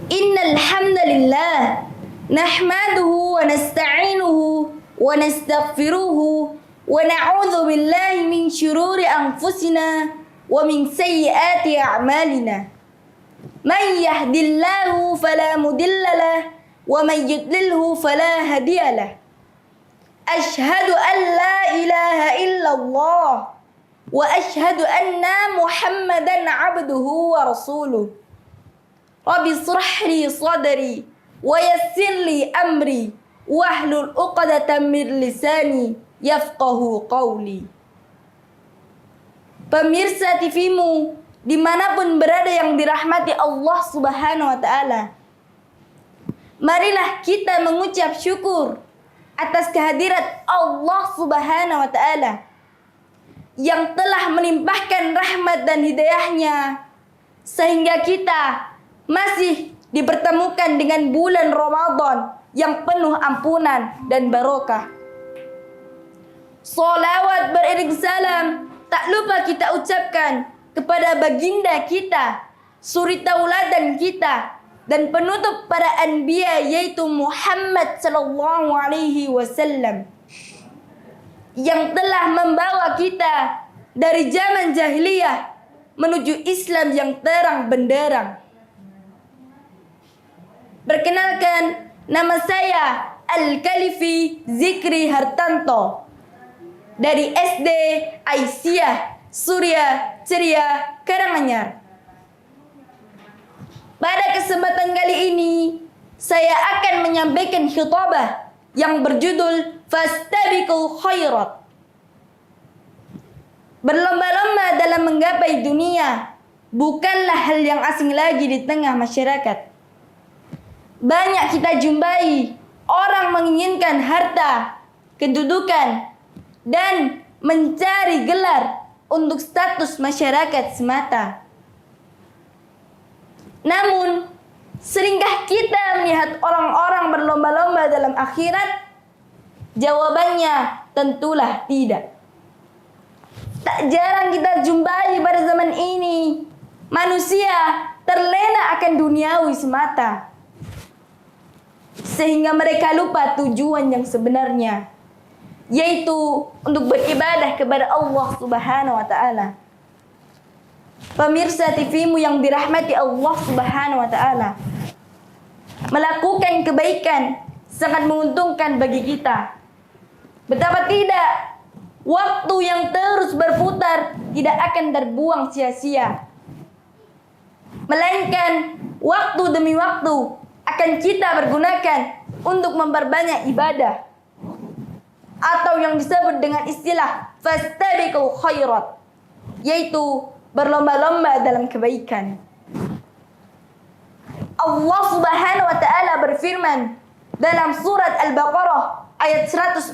Innal hamdalillah nahmaduhu wa nasta'inuhu wa nastaghfiruhu wa na'udzu billahi min syururi anfusina wa min sayyiati a'malina. Man yahdillahu fala mudilla lahu wa man yudlilhu fala hadiya lahu. Ashhadu an la ilaha illallah wa ashhadu anna Muhammadan 'abduhu wa rasuluh. Rabbi shrah li sadri wa yassir li amri wahlul 'uqdatam min lisani yafqahu qawli. Pemirsa TV-mu dimanapun berada yang dirahmati Allah Subhanahu wa ta'ala, marilah kita mengucap syukur atas kehadirat Allah Subhanahu wa ta'ala yang telah melimpahkan rahmat dan hidayahnya sehingga kita masih dipertemukan dengan bulan Ramadan yang penuh ampunan dan barokah. Salawat beriring salam tak lupa kita ucapkan kepada baginda kita, suri tauladan kita, dan penutup para anbiya yaitu Muhammad sallallahu alaihi wasallam yang telah membawa kita dari zaman jahiliyah menuju Islam yang terang benderang. Perkenalkan, nama saya Al-Kalifi Zikri Hartanto dari SD Aisyah Surya Ceria Karanganyar. Pada kesempatan kali ini, saya akan menyampaikan khutbah yang berjudul Fastabiqul Khairat. Berlomba-lomba dalam menggapai dunia bukanlah hal yang asing lagi di tengah masyarakat. Banyak kita jumpai orang menginginkan harta, kedudukan, dan mencari gelar untuk status masyarakat semata. Namun, seringkah kita melihat orang-orang berlomba-lomba dalam akhirat? Jawabannya tentulah tidak. Tak jarang kita jumpai pada zaman ini manusia terlena akan duniawi semata, sehingga mereka lupa tujuan yang sebenarnya, yaitu untuk beribadah kepada Allah Subhanahu wa ta'ala. Pemirsa TV-mu yang dirahmati Allah Subhanahu wa ta'ala, melakukan kebaikan sangat menguntungkan bagi kita. Betapa tidak, waktu yang terus berputar tidak akan terbuang sia-sia, melainkan waktu demi waktu akan kita pergunakan untuk memperbanyak ibadah, atau yang disebut dengan istilah fastabiqul khairat, yaitu berlomba-lomba dalam kebaikan. Allah Subhanahu wa ta'ala berfirman dalam surat Al-Baqarah ayat 148.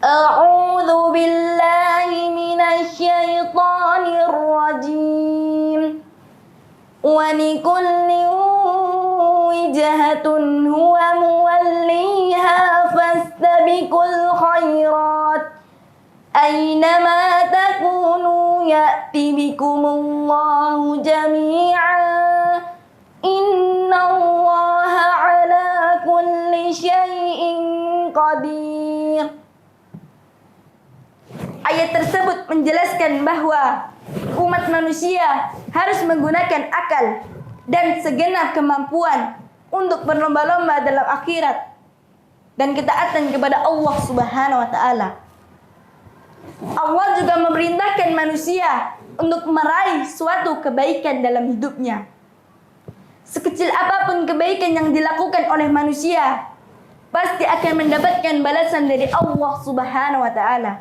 A'udzu billahi minasy syaithanir rajim. Wa likulli wijhatun huwa muwalliha fastabiqul khairat aynama takunu ya'ti bikumullahu jami'a innallaha ala kulli syai'in qadir. Ayat tersebut menjelaskan bahwa umat manusia harus menggunakan akal dan segenap kemampuan untuk berlomba-lomba dalam akhirat dan ketaatan kepada Allah Subhanahu wa ta'ala. Allah juga memerintahkan manusia untuk meraih suatu kebaikan dalam hidupnya. Sekecil apapun kebaikan yang dilakukan oleh manusia, pasti akan mendapatkan balasan dari Allah Subhanahu wa ta'ala.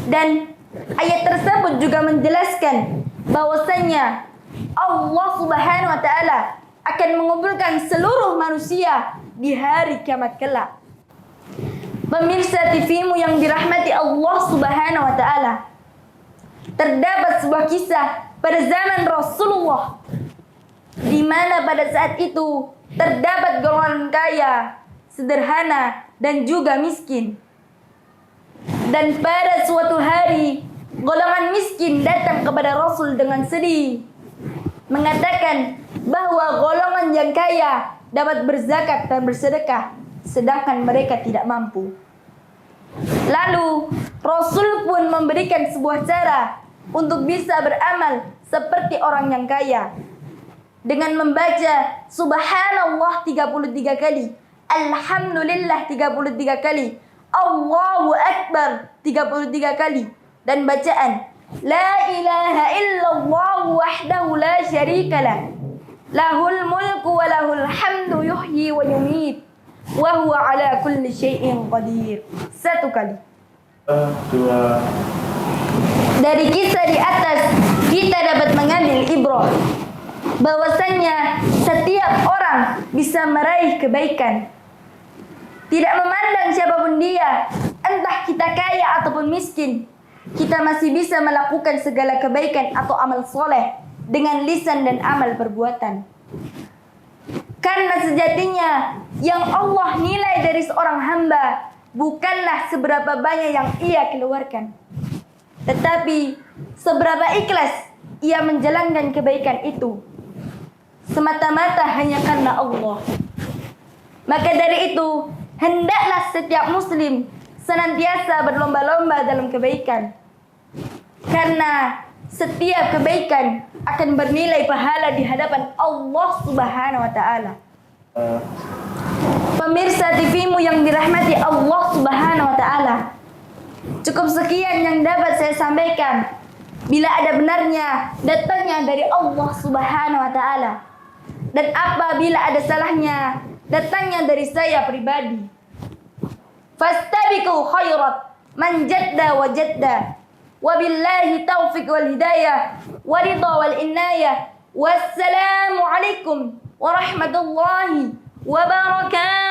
Dan ayat tersebut juga menjelaskan bahwasanya Allah Subhanahu wa ta'ala akan mengumpulkan seluruh manusia di hari kiamat kelak. Pemirsa TV-mu yang dirahmati Allah Subhanahu wa ta'ala, terdapat sebuah kisah pada zaman Rasulullah, di mana pada saat itu terdapat golongan kaya, sederhana, dan juga miskin. Dan pada suatu hari golongan miskin datang kepada Rasul dengan sedih, mengatakan bahwa golongan yang kaya dapat berzakat dan bersedekah, sedangkan mereka tidak mampu. Lalu Rasul pun memberikan sebuah cara untuk bisa beramal seperti orang yang kaya, dengan membaca Subhanallah 33 kali, Alhamdulillah 33 kali, Allahu Akbar 33 kali, dan bacaan La ilaha illallah wahdahu la syarikalah, lahul mulku wa lahul hamdu yuhyi wa yumit, wa huwa ala kulli syai'in qadir. 1 kali. 2. Dari kisah di atas kita dapat mengambil ibrah bahwasannya setiap orang bisa meraih kebaikan, tidak memandang siapapun dia, entah kita kaya ataupun miskin. Kita masih bisa melakukan segala kebaikan atau amal soleh dengan lisan dan amal perbuatan. Karena sejatinya yang Allah nilai dari seorang hamba bukanlah seberapa banyak yang ia keluarkan, tetapi seberapa ikhlas ia menjalankan kebaikan itu, semata-mata hanya karena Allah. Maka dari itu, hendaklah setiap muslim senantiasa berlomba-lomba dalam kebaikan, karena setiap kebaikan akan bernilai pahala di hadapan Allah Subhanahu wa taala. Pemirsa TV-mu yang dirahmati Allah Subhanahu wa taala, cukup sekian yang dapat saya sampaikan. Bila ada benarnya, datangnya dari Allah Subhanahu wa taala, dan apabila ada salahnya, datangnya dari saya pribadi. Fastabiqu khairat man jadda wa jadda. Wabillahi taufiq wal hidayah wa ridha wal inayah. Wassalamu alaikum warahmatullahi wabarakatuh.